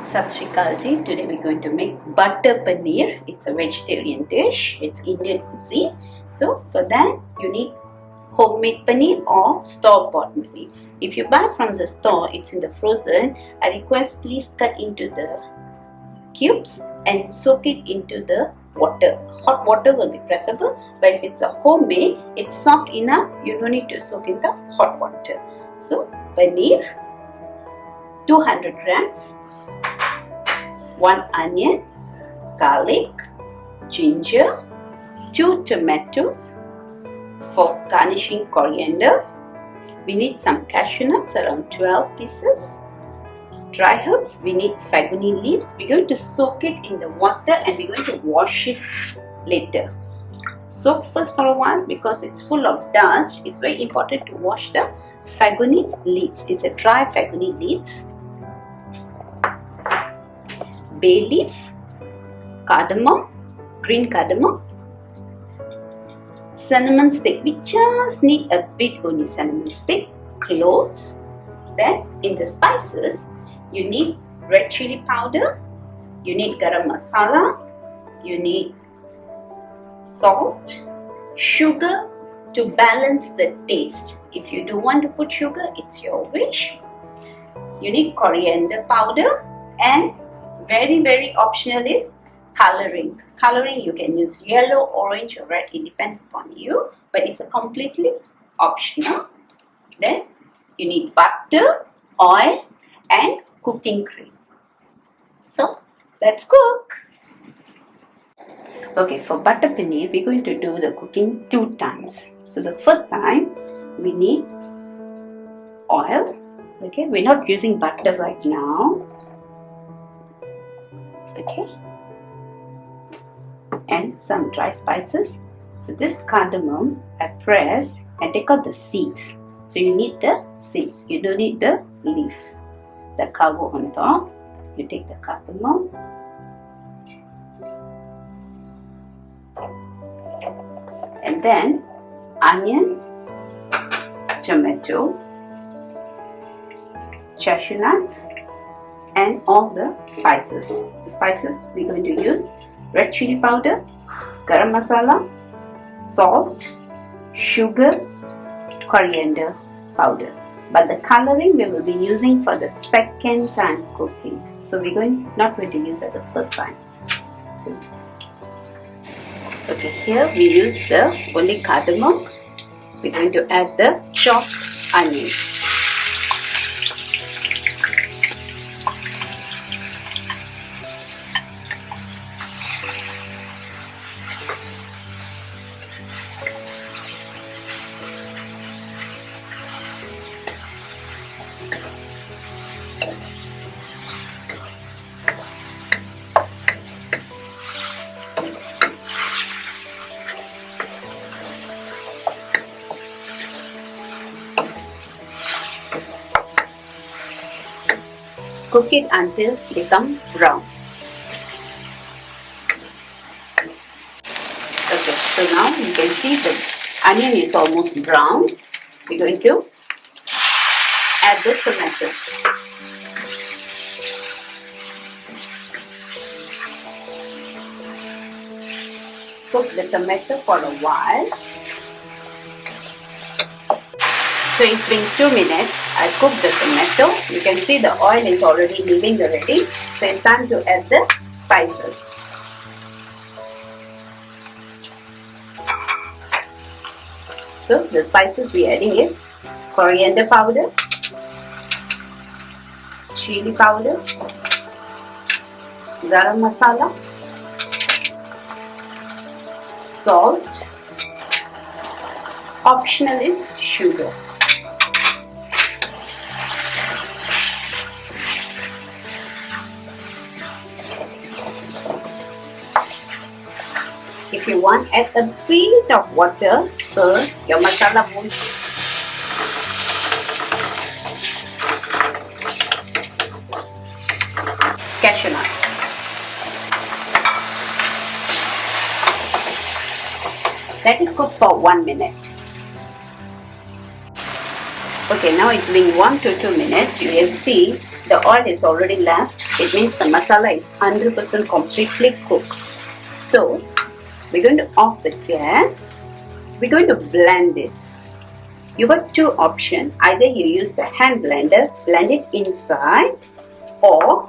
Sat Sri Akal ji. Today we're going to make butter paneer. It's a vegetarian dish. It's Indian cuisine. So for that you need homemade paneer or store-bought paneer. If you buy from the store, it's in the frozen. I request please cut into the cubes and soak it into the water. Hot water will be preferable, but if it's a homemade, it's soft enough, you don't need to soak in the hot water. So paneer, 200 grams, 1 onion, garlic, ginger, 2 tomatoes. For garnishing, coriander. We need some cashew nuts, around 12 pieces. Dry herbs, we need fenugreek leaves. We're going to soak it in the water and we're going to wash it later. Soak first for a while because it's full of dust. It's very important to wash the fenugreek leaves. It's a dry fenugreek leaves. Bay leaf, cardamom, green cardamom, cinnamon stick. We just need a bit only cinnamon stick. Cloves. Then in the spices, you need red chilli powder, you need garam masala, you need salt, sugar to balance the taste. If you do want to put sugar, it's your wish. You need coriander powder, and very optional is coloring. Coloring you can use yellow, orange or red, it depends upon you, but it's a completely optional. Then you need butter, oil and cooking cream. So let's cook. Okay, for butter paneer we're going to do the cooking 2 times. So the first time we need oil. Okay, we're not using butter right now. Okay, and some dry spices. So this cardamom I press and take out the seeds. So you need the seeds, you don't need the leaf. The cover on top, you take the cardamom and then onion, tomato, cashew nuts and all the spices. The spices we're going to use red chilli powder, garam masala, salt, sugar, coriander powder. But the coloring we will be using for the second time cooking. So we're not going to use it the first time. So, okay, here we use the only cardamom. We're going to add the chopped onion. Cook it until they become brown. Okay, so now you can see the onion is almost brown. We're going to add the tomato. Cook the tomato for a while. So it's been 2 minutes. I cooked the tomato. You can see the oil is already leaving already. So it's time to add the spices. So the spices we are adding is coriander powder, chilli powder, garam masala, salt. Optional is sugar. If you want, add a bit of water so your masala won't. Cashew nuts. Let it cook for 1 minute. Okay, now it's been 1 to 2 minutes. You will see the oil is already left. It means the masala is 100% completely cooked. So we're going to off the gas. We're going to blend this. You got two options. Either you use the hand blender, blend it inside, or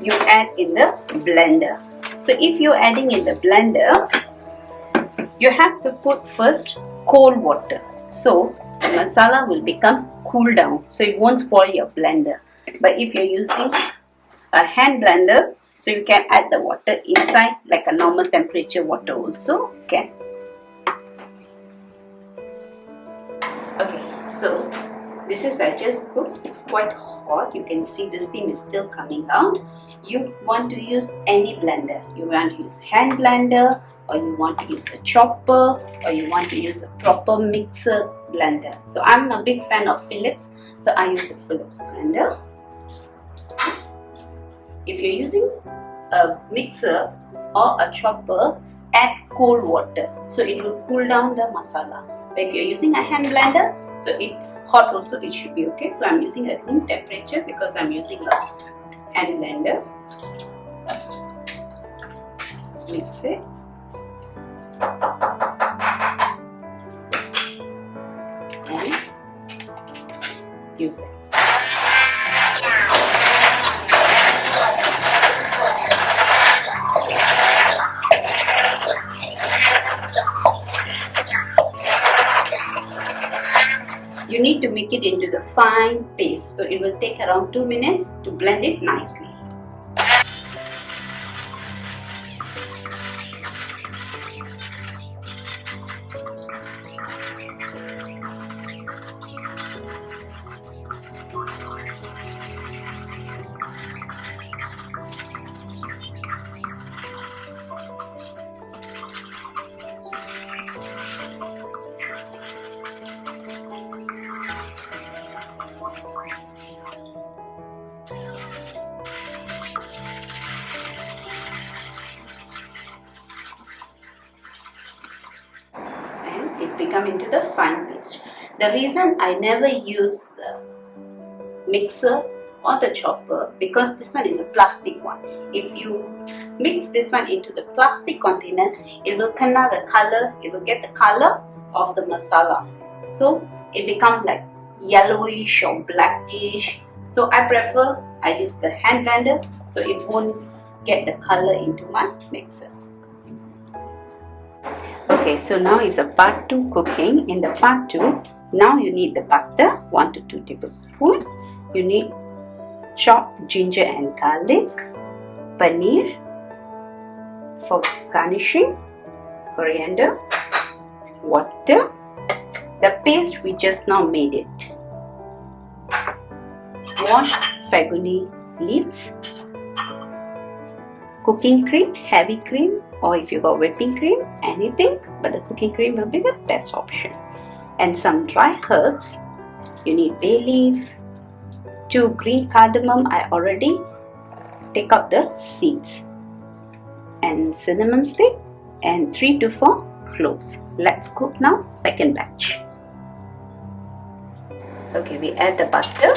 you add in the blender. So if you're adding in the blender, you have to put first cold water. So the masala will become cool down. So it won't spoil your blender. But if you're using a hand blender, so you can add the water inside like a normal temperature water also can. Okay, so this is I just cooked. It's quite hot. You can see the steam is still coming out. You want to use any blender. You want to use hand blender, or you want to use a chopper, or you want to use a proper mixer blender. So I'm a big fan of Philips, so I use a Philips blender. If you're using a mixer or a chopper, add cold water so it will cool down the masala. But if you're using a hand blender, so it's hot also, it should be okay. So I'm using a room temperature because I'm using a hand blender. Mix it. And use it. You need to make it into the fine paste, so it will take around 2 minutes to blend it nicely. It's become into the fine paste. The reason I never use the mixer or the chopper, because this one is a plastic one. If you mix this one into the plastic container, it will convey the color, it will get the color of the masala. So it becomes like yellowish or blackish. So I prefer I use the hand blender, so it won't get the color into my mixer. Okay, so now is a part 2 cooking. In the part 2, now you need the butter, 1 to 2 tablespoons. You need chopped ginger and garlic, paneer for garnishing, coriander, water, the paste we just now made it, washed fenugreek leaves, cooking cream, heavy cream, or if you got whipping cream, anything, but the cooking cream will be the best option. And some dry herbs. You need bay leaf, 2 green cardamom, I already take out the seeds, and cinnamon stick, and 3 to 4 cloves. Let's cook now second batch. Okay, we add the butter.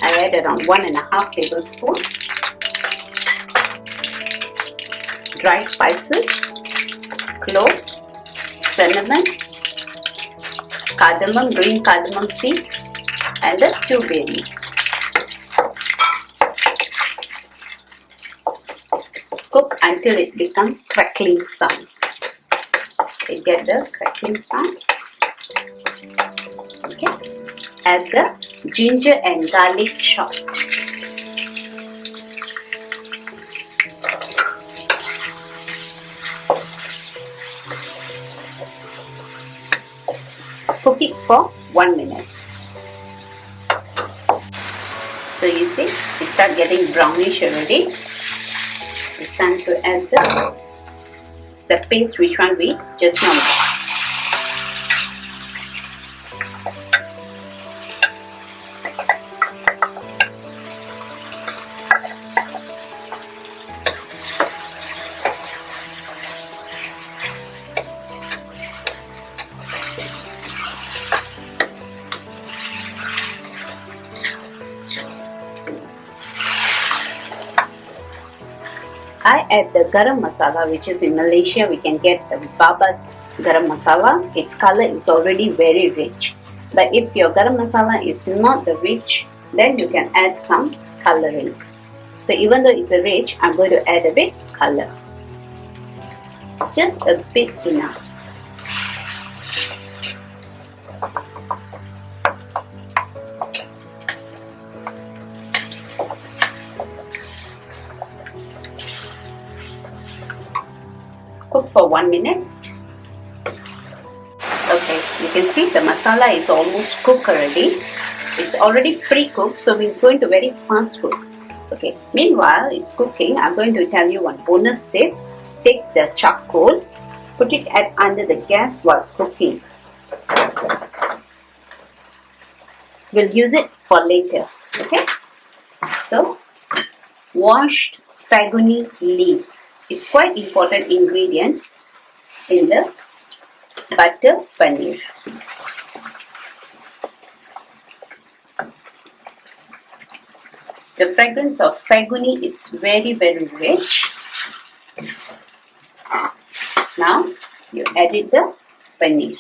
I add around 1.5 tablespoons. Dry spices, cloves, cinnamon, cardamom, green cardamom seeds, and the 2 bay leaves. Cook until it becomes crackling sound. Okay, get the crackling sound. Okay. Add the ginger and garlic chopped. Cook it for 1 minute. So you see, it starts getting brownish already. It's time to add the paste which one we just now made. I add the Garam Masala, which is in Malaysia we can get the Baba's Garam Masala. Its color is already very rich. But if your Garam Masala is not the rich, then you can add some coloring. So even though it's a rich, I'm going to add a bit color. Just a bit enough. Cook for 1 minute. Okay, you can see the masala is almost cooked already. It's already pre-cooked, so we're going to very fast cook. Okay, meanwhile it's cooking, I'm going to tell you one bonus tip. Take the charcoal, put it under the gas while cooking. We'll use it for later. Okay, so washed fenugreek leaves. It's quite important ingredient in the butter paneer. The fragrance of fenugreek is very rich. Now you added the paneer.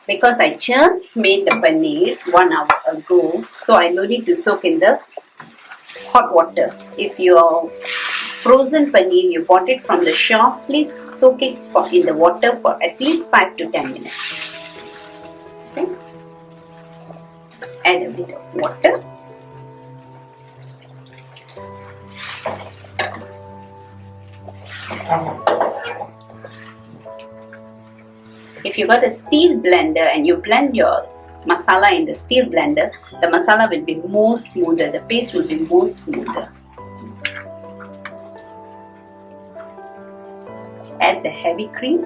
Because I just made the paneer 1 hour ago, so I no need to soak in the hot water. If your frozen paneer you bought it from the shop, please soak it in the water for at least 5 to 10 minutes. Okay. Add a bit of water. If you got a steel blender and you blend your masala in the steel blender, the masala will be more smoother, the paste will be more smoother. Add the heavy cream.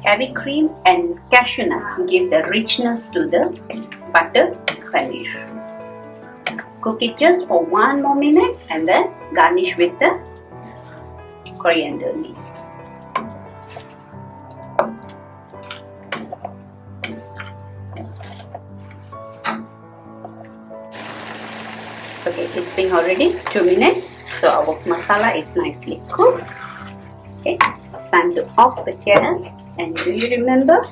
Heavy cream and cashew nuts give the richness to the butter paneer. Cook it just for 1 more minute and then garnish with the coriander leaves. Okay, it's been already 2 minutes, so our masala is nicely cooked. Okay, it's time to off the gas. And do you remember?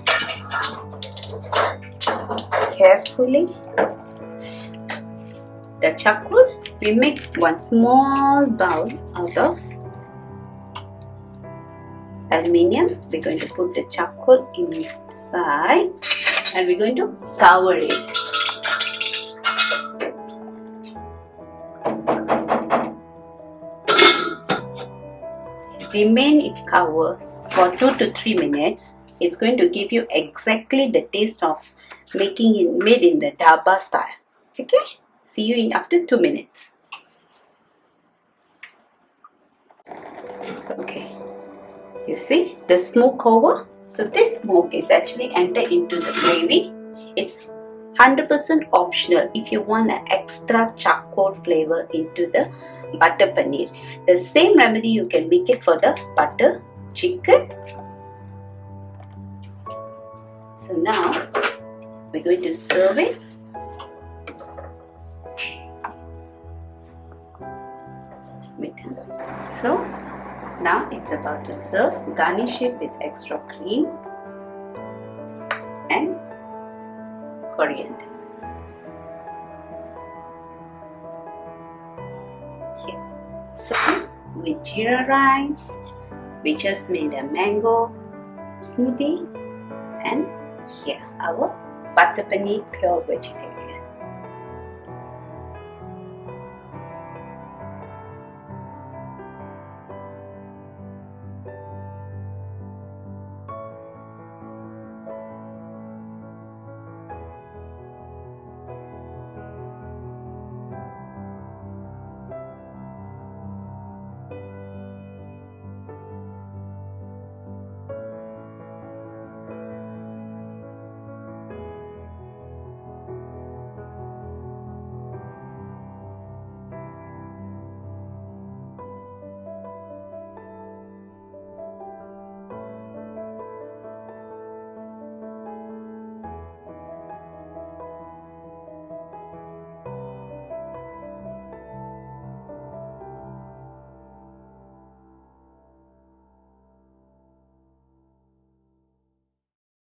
Carefully. The charcoal, we make one small bowl out of aluminium. We're going to put the charcoal inside and we're going to cover it. Remain it covered for 2 to 3 minutes. It's going to give you exactly the taste of making it made in the dhaba style. Okay? See you in after 2 minutes. Okay, you see the smoke over. So this smoke is actually entered into the gravy. It's 100% optional if you want an extra charcoal flavor into the butter paneer. The same remedy you can make it for the butter chicken. So now we're going to serve it. So now it's about to serve. Garnish it with extra cream and coriander. Here, serve with jeera rice. We just made a mango smoothie, and here our butter paneer pure vegetarian.